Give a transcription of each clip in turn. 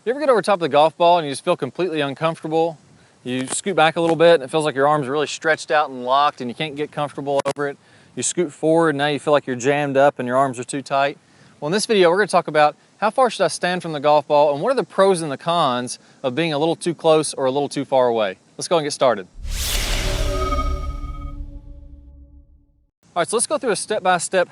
You ever get over top of the golf ball and you just feel completely uncomfortable? You scoot back a little bit and it feels like your arms are really stretched out and locked and you can't get comfortable over it. You scoot forward and now you feel like you're jammed up and your arms are too tight. Well, in this video, we're going to talk about how far should I stand from the golf ball and what are the pros and the cons of being a little too close or a little too far away. Let's go and get started. All right, so let's go through a step-by-step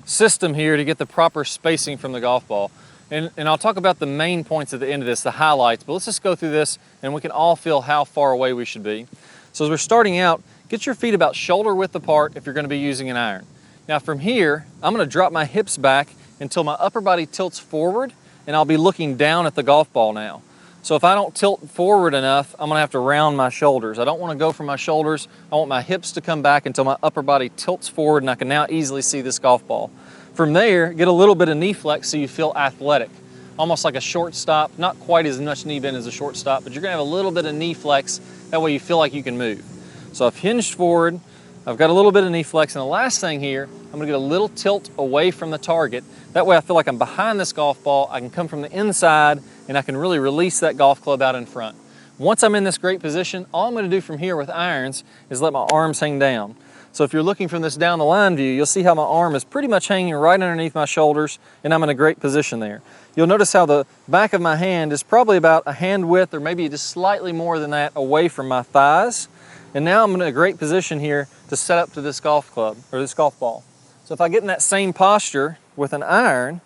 system here to get the proper spacing from the golf ball. And I'll talk about the main points at the end of this, the highlights, but let's just go through this and we can all feel how far away we should be. So as we're starting out, get your feet about shoulder width apart if you're going to be using an iron. Now from here, I'm going to drop my hips back until my upper body tilts forward and I'll be looking down at the golf ball now. So if I don't tilt forward enough, I'm going to have to round my shoulders. I don't want to go from my shoulders. I want my hips to come back until my upper body tilts forward and I can now easily see this golf ball. From there, get a little bit of knee flex so you feel athletic, almost like a shortstop, not quite as much knee bend as a shortstop, but you're gonna have a little bit of knee flex, that way you feel like you can move. So I've hinged forward, I've got a little bit of knee flex, and the last thing here, I'm gonna get a little tilt away from the target. That way I feel like I'm behind this golf ball, I can come from the inside, and I can really release that golf club out in front. Once I'm in this great position, all I'm gonna do from here with irons is let my arms hang down. So if you're looking from this down the line view, you'll see how my arm is pretty much hanging right underneath my shoulders and I'm in a great position there. You'll notice how the back of my hand is probably about a hand width or maybe just slightly more than that away from my thighs. And now I'm in a great position here to set up to this golf club or this golf ball. So if I get in that same posture with an iron,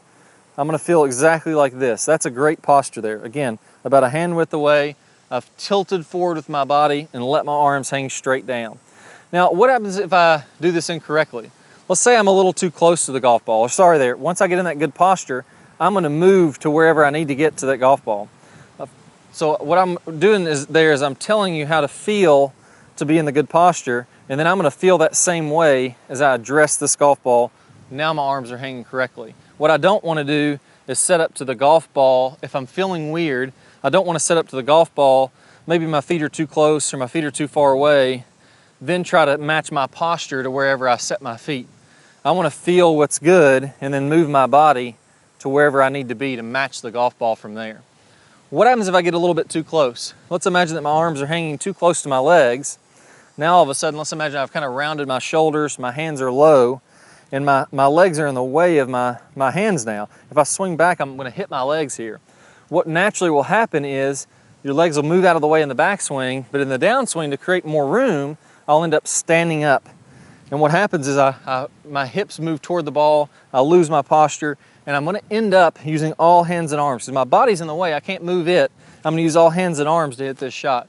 I'm going to feel exactly like this. That's a great posture there. Again, about a hand width away. I've tilted forward with my body and let my arms hang straight down. Now, what happens if I do this incorrectly? Let's say I'm a little too close to the golf ball, or sorry there, once I get in that good posture, I'm gonna move to wherever I need to get to that golf ball. So what I'm doing is I'm telling you how to feel to be in the good posture, and then I'm gonna feel that same way as I address this golf ball. Now my arms are hanging correctly. What I don't wanna do is set up to the golf ball. If I'm feeling weird, I don't wanna set up to the golf ball, maybe my feet are too close or my feet are too far away, then try to match my posture to wherever I set my feet. I want to feel what's good and then move my body to wherever I need to be to match the golf ball from there. What happens if I get a little bit too close? Let's imagine that my arms are hanging too close to my legs. Now all of a sudden, let's imagine I've kind of rounded my shoulders, my hands are low, and my legs are in the way of my hands now. If I swing back, I'm going to hit my legs here. What naturally will happen is your legs will move out of the way in the backswing, but in the downswing, to create more room, I'll end up standing up. And what happens is my hips move toward the ball, I'll lose my posture, and I'm gonna end up using all hands and arms. Because my body's in the way, I can't move it. I'm gonna use all hands and arms to hit this shot.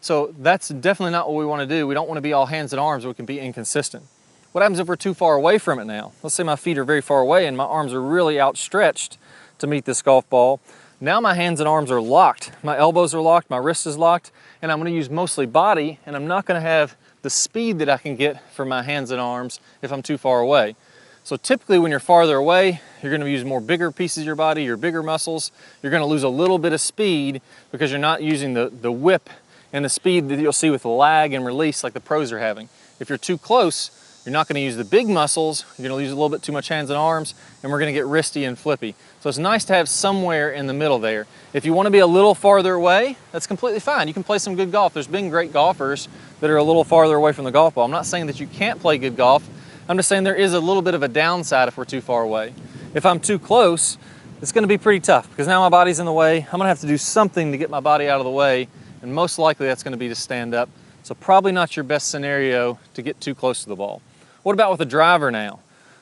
So that's definitely not what we wanna do. We don't wanna be all hands and arms, or we can be inconsistent. What happens if we're too far away from it now? Let's say my feet are very far away and my arms are really outstretched to meet this golf ball. Now my hands and arms are locked. My elbows are locked, my wrist is locked, and I'm gonna use mostly body, and I'm not gonna have the speed that I can get from my hands and arms if I'm too far away. So typically when you're farther away, you're gonna use more bigger pieces of your body, your bigger muscles. You're gonna lose a little bit of speed because you're not using the whip and the speed that you'll see with the lag and release like the pros are having. If you're too close, you're not gonna use the big muscles, you're gonna use a little bit too much hands and arms, and we're gonna get wristy and flippy. So it's nice to have somewhere in the middle there. If you wanna be a little farther away, that's completely fine. You can play some good golf. There's been great golfers that are a little farther away from the golf ball. I'm not saying that you can't play good golf. I'm just saying there is a little bit of a downside if we're too far away. If I'm too close, it's gonna be pretty tough because now my body's in the way. I'm gonna have to do something to get my body out of the way, and most likely that's gonna be to stand up. So probably not your best scenario to get too close to the ball. What about with a driver now?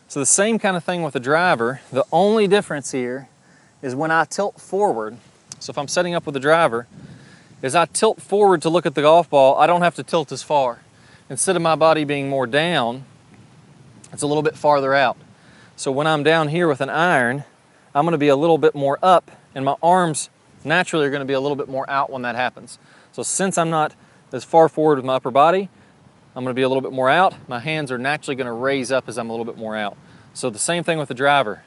So the same kind of thing with the driver. The only difference here is when I tilt forward. So if I'm setting up with the driver, as I tilt forward to look at the golf ball, I don't have to tilt as far. Instead of my body being more down, it's a little bit farther out. So when I'm down here with an iron, I'm gonna be a little bit more up, and my arms naturally are gonna be a little bit more out when that happens. So since I'm not as far forward with my upper body, I'm gonna be a little bit more out. My hands are naturally gonna raise up as I'm a little bit more out. So the same thing with the driver.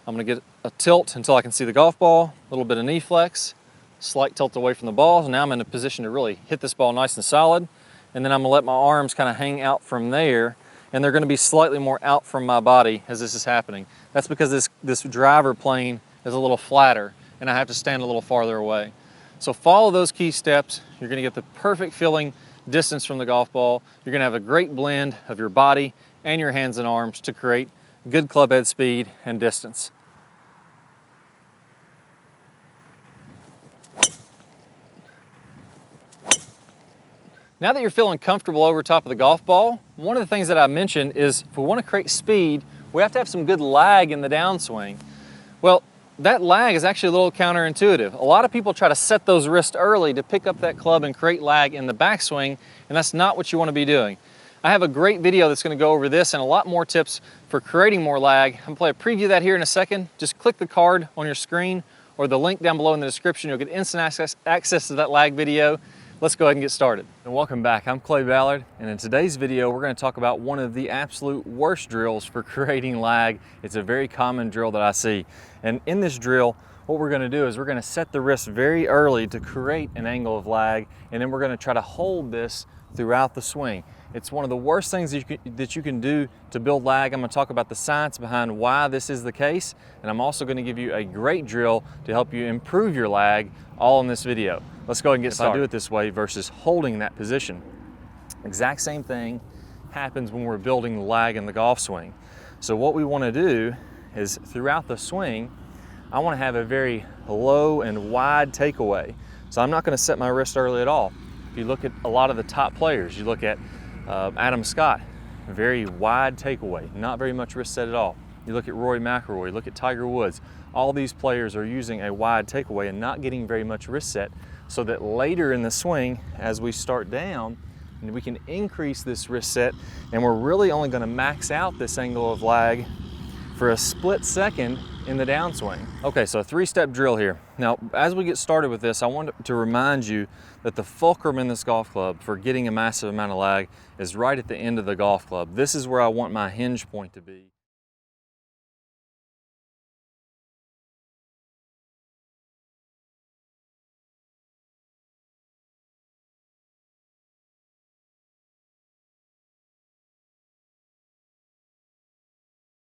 I'm gonna get a tilt until I can see the golf ball, a little bit of knee flex, slight tilt away from the ball. So now I'm in a position to really hit this ball nice and solid. And then I'm gonna let my arms kind of hang out from there, and they're gonna be slightly more out from my body as this is happening. That's because this driver plane is a little flatter. and I have to stand a little farther away. So follow those key steps. You're gonna get the perfect feeling distance from the golf ball. You're gonna have a great blend of your body and your hands and arms to create good club head speed and distance. Now that you're feeling comfortable over top of the golf ball, one of the things that I mentioned is if we want to create speed, we have to have some good lag in the downswing. Well, that lag is actually a little counterintuitive. A lot of people try to set those wrists early to pick up that club and create lag in the backswing, and that's not what you want to be doing. I have a great video that's going to go over this and a lot more tips for creating more lag. I'm going to play a preview of that here in a second. Just click the card on your screen or the link down below in the description. You'll get instant access to that lag video. Let's go ahead and get started. And welcome back. I'm Ballard, and in today's video, we're going to talk about one of the absolute worst drills for creating lag. It's a very common drill that I see. And in this drill, what we're going to do is we're going to set the wrist very early to create an angle of lag, and then we're going to try to hold this throughout the swing. It's one of the worst things that you can do to build lag. I'm going to talk about the science behind why this is the case, and I'm also going to give you a great drill to help you improve your lag, all in this video. Let's go ahead and get started. If I do it this way versus holding that position, exact same thing happens when we're building lag in the golf swing. So what we want to do is throughout the swing, I want to have a very low and wide takeaway. So I'm not going to set my wrist early at all. If you look at a lot of the top players, you look at Adam Scott, very wide takeaway, not very much wrist set at all. You look at Rory McIlroy, you look at Tiger Woods, all these players are using a wide takeaway and not getting very much wrist set, so that later in the swing, as we start down, we can increase this wrist set, and we're really only going to max out this angle of lag for a split second in the downswing. Okay, so a three-step drill here. Now, as we get started with this, I want to remind you that the fulcrum in this golf club for getting a massive amount of lag is right at the end of the golf club. This is where I want my hinge point to be.